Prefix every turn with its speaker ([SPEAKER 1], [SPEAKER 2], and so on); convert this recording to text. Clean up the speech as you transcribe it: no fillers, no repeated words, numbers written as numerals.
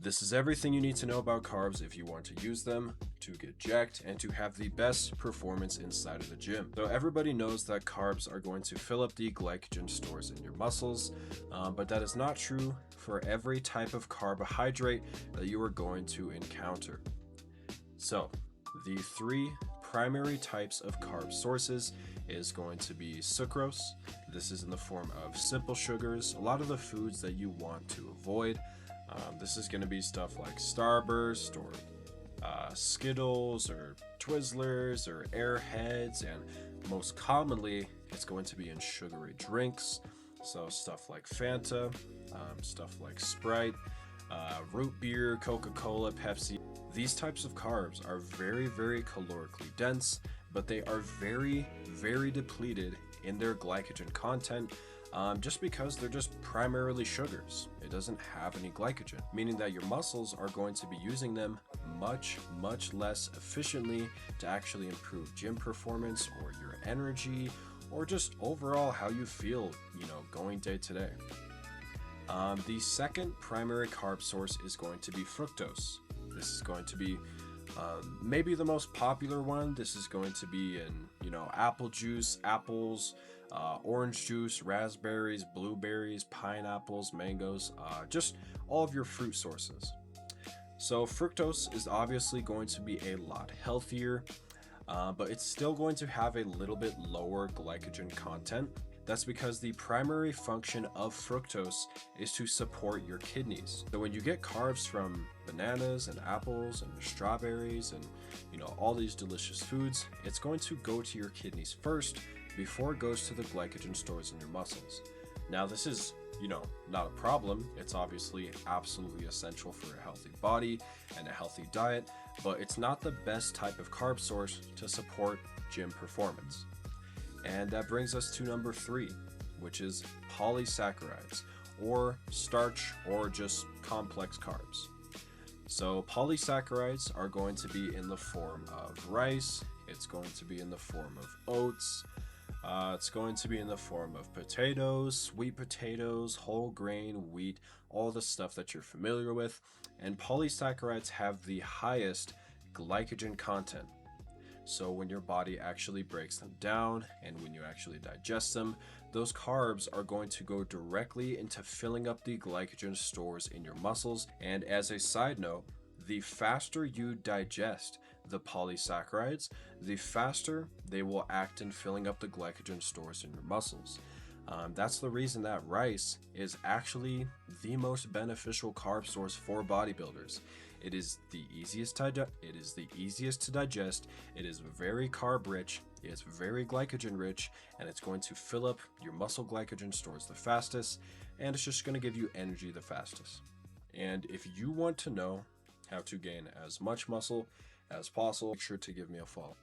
[SPEAKER 1] This is everything you need to know about carbs if you want to use them to get jacked and to have the best performance inside of the gym. So everybody knows that carbs are going to fill up the glycogen stores in your muscles, but that is not true for every type of carbohydrate that you are going to encounter. So the three primary types of carb sources is going to be sucrose. This is in the form of simple sugars, a lot of the foods that you want to avoid. This is going to be stuff like Starburst or Skittles or Twizzlers or Airheads, and most commonly it's going to be in sugary drinks. So stuff like Fanta, stuff like Sprite, root beer, Coca-Cola, Pepsi. These types of carbs are very, very calorically dense, but they are very, very depleted in their glycogen content, just because they're just primarily sugars. It doesn't have any glycogen, meaning that your muscles are going to be using them much, much less efficiently to actually improve gym performance or your energy or just overall how you feel, going day to day. The second primary carb source is going to be fructose. This is going to be maybe the most popular one. This is going to be in, apple juice, apples, orange juice, raspberries, blueberries, pineapples, mangoes, just all of your fruit sources. So fructose is obviously going to be a lot healthier, but it's still going to have a little bit lower glycogen content. That's because the primary function of fructose is to support your kidneys. So when you get carbs from bananas and apples and strawberries and all these delicious foods, it's going to go to your kidneys first before it goes to the glycogen stores in your muscles. Now this is, not a problem. It's obviously absolutely essential for a healthy body and a healthy diet, but it's not the best type of carb source to support gym performance. And that brings us to number 3, which is polysaccharides, or starch, or just complex carbs. So polysaccharides are going to be in the form of rice, it's going to be in the form of oats, it's going to be in the form of potatoes, sweet potatoes, whole grain, wheat, all the stuff that you're familiar with. And polysaccharides have the highest glycogen content. So when your body actually breaks them down and when you actually digest them, those carbs are going to go directly into filling up the glycogen stores in your muscles. And as a side note, the faster you digest the polysaccharides, the faster they will act in filling up the glycogen stores in your muscles. That's the reason that rice is actually the most beneficial carb source for bodybuilders. It is the easiest to digest, it is very carb rich, it's very glycogen rich, and it's going to fill up your muscle glycogen stores the fastest, and it's just going to give you energy the fastest. And if you want to know how to gain as much muscle as possible, make sure to give me a follow.